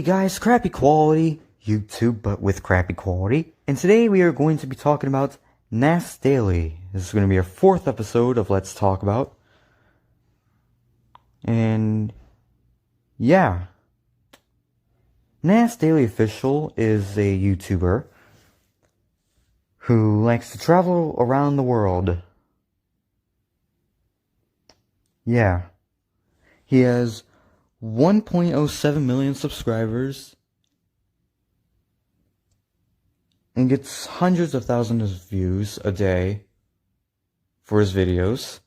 Hey guys, crappy quality YouTube, but with crappy quality. And today we are going to be talking about NAS Daily. This is going to be our 4th episode of Let's Talk About. And yeah, NAS Daily Official is a YouTuber who likes to travel around the world. Yeah, he has 1.07 million subscribers and gets hundreds of thousands of views a day for his videos.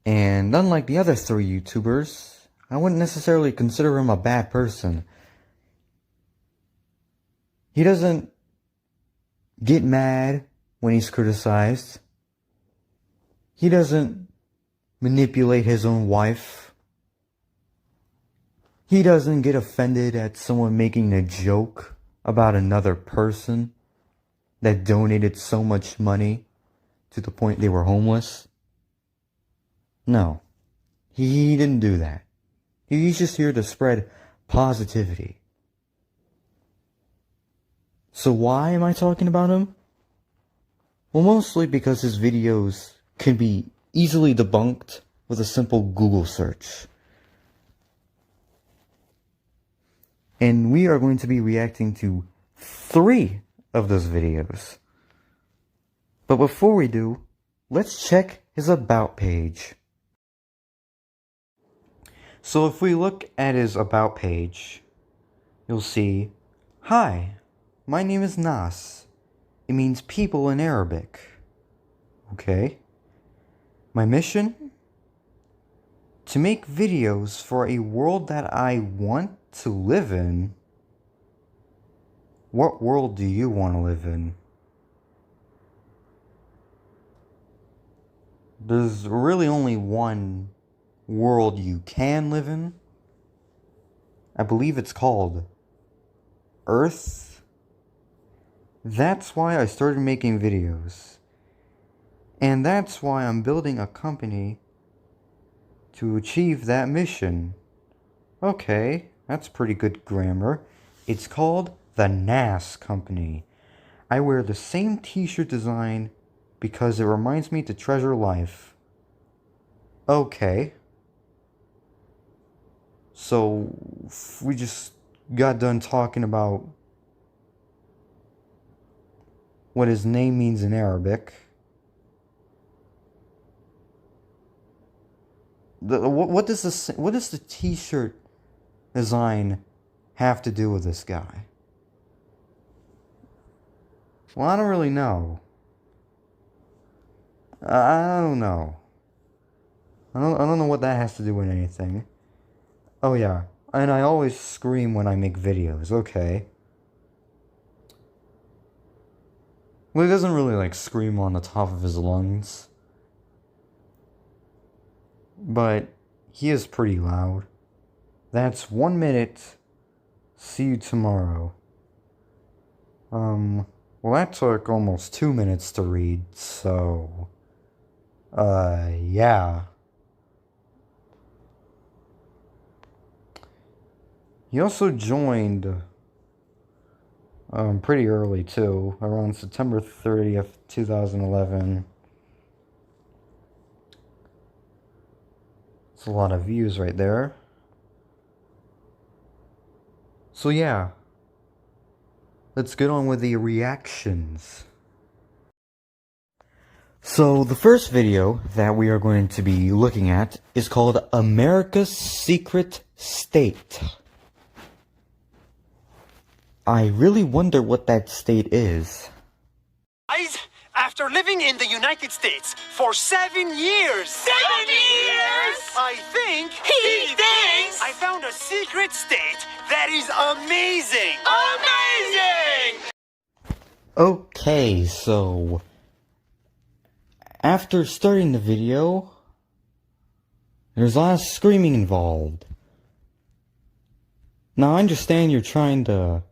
And unlike the other 3 YouTubers, I wouldn't necessarily consider him a bad person. He doesn't get mad when he's criticized. He doesn't manipulate his own wife. He doesn't get offended at someone making a joke about another person that donated so much money to the point they were homeless. No, he didn't do that. He's just here to spread positivity. So why am I talking about him? Well, mostly because his videos can be easily debunked with a simple Google search. And we are going to be reacting to 3 of those videos. But before we do, let's check his About page. So if we look at his About page, you'll see, "Hi, my name is Nas. It means people in Arabic." Okay. "My mission? To make videos for a world that I want to live in." What world do you want to live in? There's really only one world you can live in. I believe it's called Earth. That's why I started making videos. And that's why I'm building a company to achieve that mission. Okay, that's pretty good grammar. It's called the NAS Company. I wear the same t-shirt design because it reminds me to treasure life. Okay. So, we just got done talking about what his name means in Arabic. What does the t-shirt design have to do with this guy? Well, I don't really know. I don't know. I don't know what that has to do with anything. Oh yeah, and I always scream when I make videos. Okay. Well, he doesn't really like scream on the top of his lungs, but he is pretty loud. That's 1 minute. See you tomorrow. Well, that took almost 2 minutes to read, so, yeah. He also joined, pretty early, too, around September 30th, 2011. It's a lot of views right there. So yeah, let's get on with the reactions. So the first video that we are going to be looking at is called America's Secret State. I really wonder what that state is. After living in the United States for 7 years. 7 years? I think he thinks I found a secret state that is amazing. Amazing! Okay, so after starting the video, there's a lot of screaming involved. Now I understand you're trying to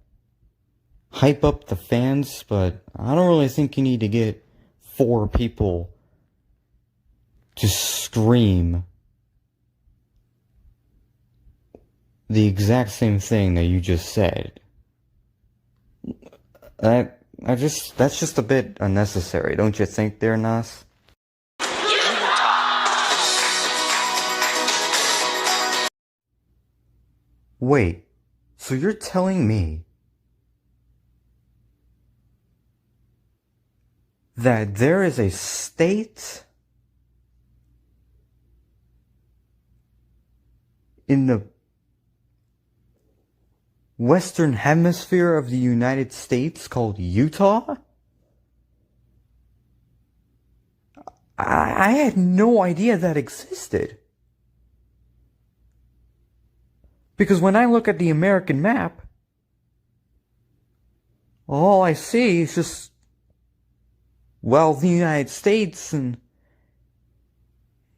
hype up the fans, but I don't really think you need to get 4 people to scream the exact same thing that you just said. That's just a bit unnecessary, don't you think there, Nas? Wait, so you're telling me that there is a state in the Western Hemisphere of the United States called Utah? I had no idea that existed. Because when I look at the American map, all I see is just, well, the United States, and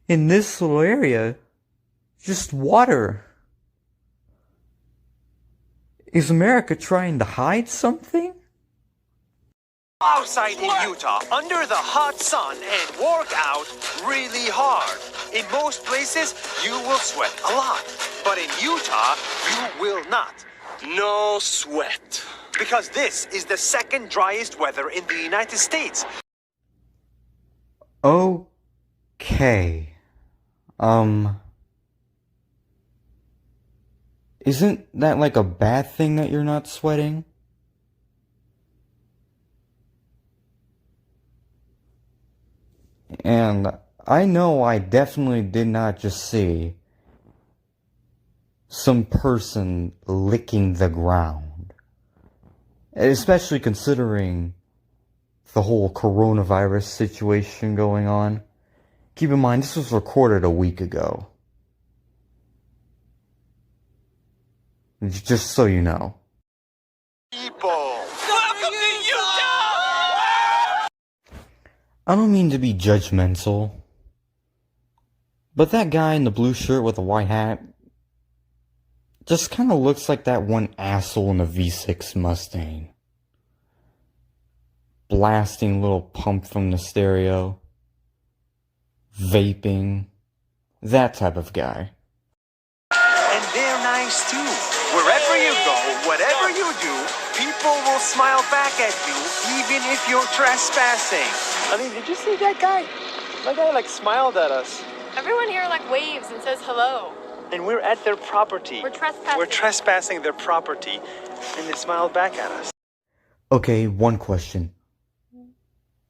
in this little area, just water. Is America trying to hide something? Outside in Utah, under the hot sun, and work out really hard. In most places, you will sweat a lot. But in Utah, you will not. No sweat. Because this is the second driest weather in the United States. Okay. Isn't that like a bad thing that you're not sweating? And I know I definitely did not just see some person licking the ground. Especially considering the whole coronavirus situation going on. Keep in mind, this was recorded a week ago. Just so you know. People. Welcome to Utah! I don't mean to be judgmental, but that guy in the blue shirt with the white hat just kind of looks like that one asshole in the V6 Mustang. Blasting a little pump from the stereo. Vaping. That type of guy. And they're nice too. Wherever you go, whatever you do, people will smile back at you, even if you're trespassing. I mean, did you see that guy? That guy smiled at us. Everyone here waves and says hello. And we're at their property. We're trespassing. We're trespassing their property, and they smiled back at us. Okay, one question.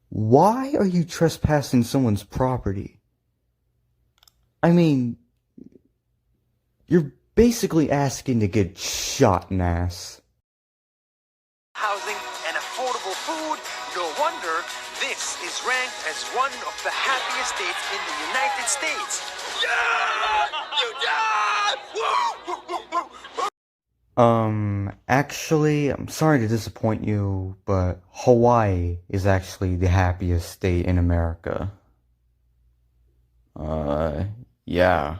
Why are you trespassing someone's property? I mean, you're basically asking to get shot, Nass. Housing and affordable food. No wonder this is ranked as one of the happiest states in the United States. Actually, I'm sorry to disappoint you, but Hawaii is actually the happiest state in America. Yeah.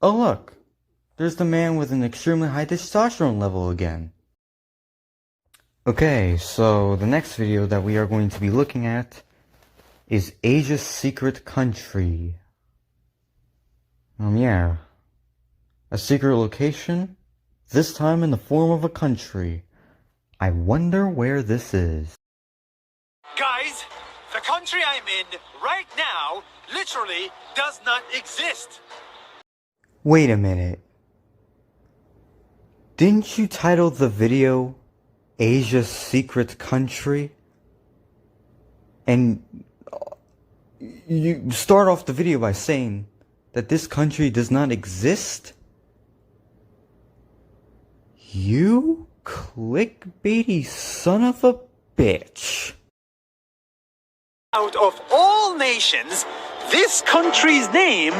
Oh look, there's the man with an extremely high testosterone level again. Okay, so the next video that we are going to be looking at is Asia's Secret Country. Yeah. A secret location, this time in the form of a country. I wonder where this is. Guys, the country I'm in right now literally does not exist. Wait a minute. Didn't you title the video Asia's Secret Country? And you start off the video by saying that this country does not exist? You clickbaity son of a bitch. Out of all nations, this country's name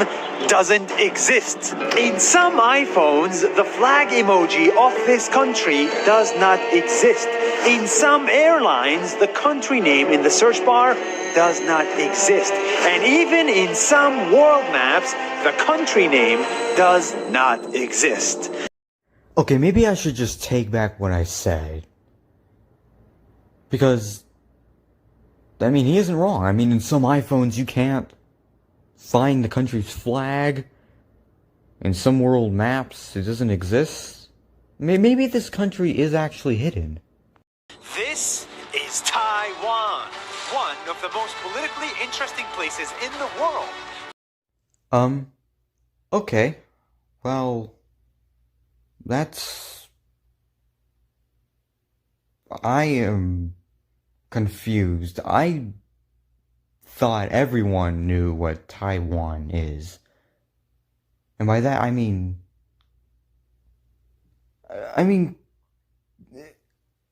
doesn't exist. In some iPhones, the flag emoji of this country does not exist. In some airlines, the country name in the search bar does not exist. And even in some world maps, the country name does not exist. Okay, maybe I should just take back what I said. Because, I mean, he isn't wrong. I mean, in some iPhones you can't find the country's flag. In some world maps, it doesn't exist. Maybe this country is actually hidden. This is Taiwan, one of the most politically interesting places in the world. Okay. Well, I am confused. I thought everyone knew what Taiwan is. And by that, I mean,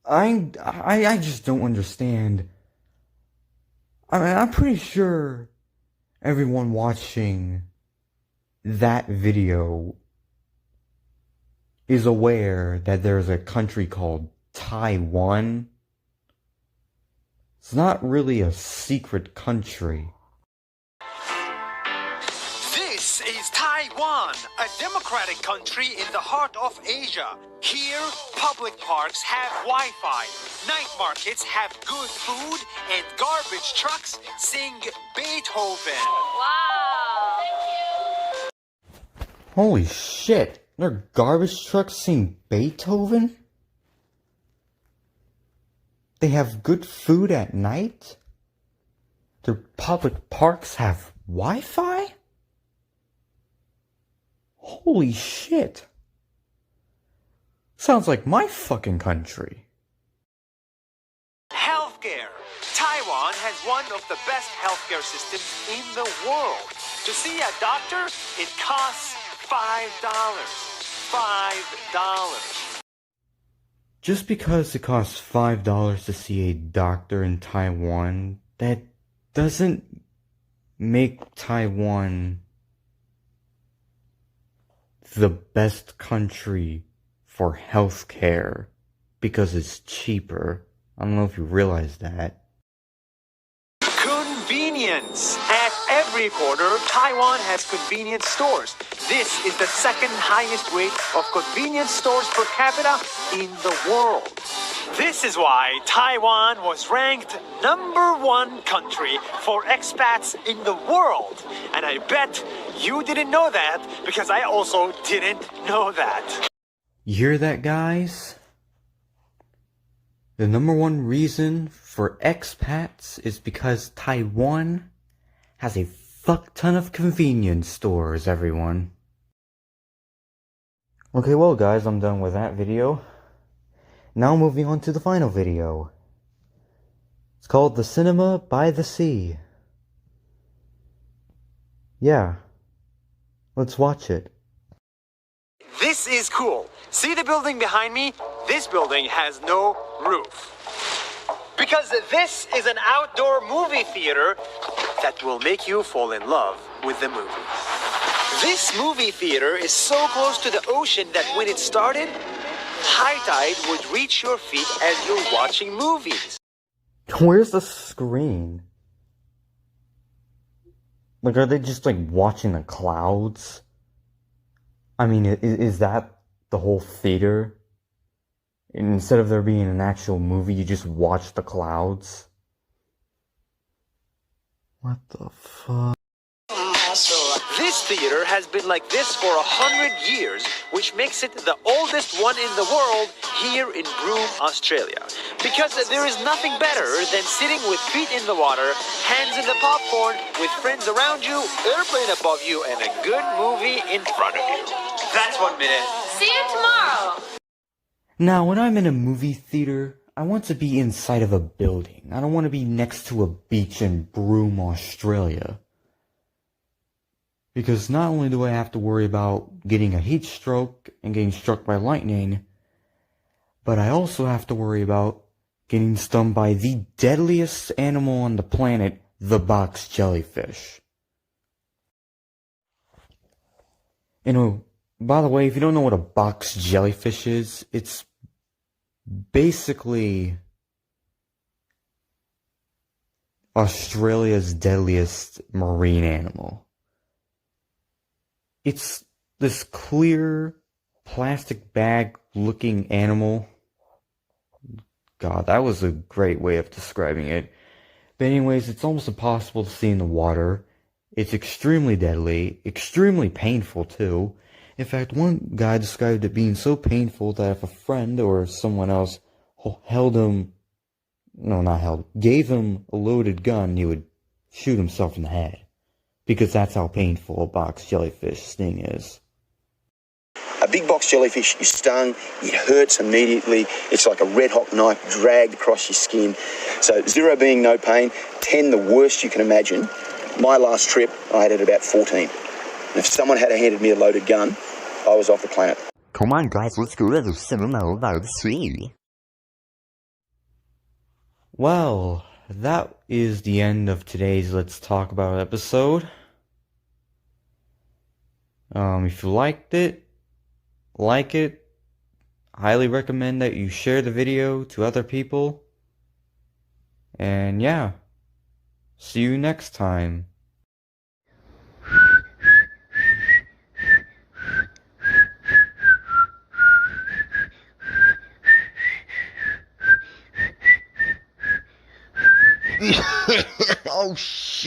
I just don't understand. I mean, I'm pretty sure everyone watching that video is aware that there's a country called Taiwan. It's not really a secret country. This is Taiwan, a democratic country in the heart of Asia. Here, public parks have Wi-Fi, night markets have good food, and garbage trucks sing Beethoven. Wow. Holy shit, their garbage trucks sing Beethoven? They have good food at night? Their public parks have Wi-Fi? Holy shit. Sounds like my fucking country. Healthcare. Taiwan has one of the best healthcare systems in the world. To see a doctor, it costs $5. $5. Just because it costs $5 to see a doctor in Taiwan, that doesn't make Taiwan the best country for healthcare because it's cheaper. I don't know if you realize that. Convenience. At every corner, Taiwan has convenience stores. This is the second highest rate of convenience stores per capita in the world. This is why Taiwan was ranked #1 country for expats in the world. And I bet you didn't know that because I also didn't know that. You hear that, guys? The #1 reason for expats is because Taiwan has a fuck ton of convenience stores, everyone. Okay, well guys, I'm done with that video. Now moving on to the final video. It's called The Cinema by the Sea. Yeah, let's watch it. This is cool. See the building behind me? This building has no roof. Because this is an outdoor movie theater that will make you fall in love with the movie. This movie theater is so close to the ocean that when it started, high tide would reach your feet as you're watching movies. Where's the screen? Like, are they just like watching the clouds? I mean, is that the whole theater? And instead of there being an actual movie, you just watch the clouds? What the fuck? This theater has been like this for 100 years, which makes it the oldest one in the world here in Broome, Australia. Because there is nothing better than sitting with feet in the water, hands in the popcorn, with friends around you, airplane above you, and a good movie in front of you. That's 1 minute. See you tomorrow. Now, when I'm in a movie theater, I want to be inside of a building. I don't want to be next to a beach in Broome, Australia. Because not only do I have to worry about getting a heat stroke and getting struck by lightning, but I also have to worry about getting stung by the deadliest animal on the planet, the box jellyfish. You know, by the way, if you don't know what a box jellyfish is, it's basically Australia's deadliest marine animal. It's this clear plastic bag looking animal. God, that was a great way of describing it. But anyways, it's almost impossible to see in the water. It's extremely deadly, extremely painful too. In fact, one guy described it being so painful that if a friend or someone else gave him a loaded gun, he would shoot himself in the head. Because that's how painful a box jellyfish sting is. A big box jellyfish, you're stung, it hurts immediately. It's like a red hot knife dragged across your skin. So 0 being no pain, 10 the worst you can imagine. My last trip, I had it about 14. And if someone had handed me a loaded gun, I was off the planet. Come on guys, let's go to the cinema about the sea. Well, that is the end of today's Let's Talk About episode. If you liked it, like it, highly recommend that you share the video to other people. And yeah, see you next time. Oh shit.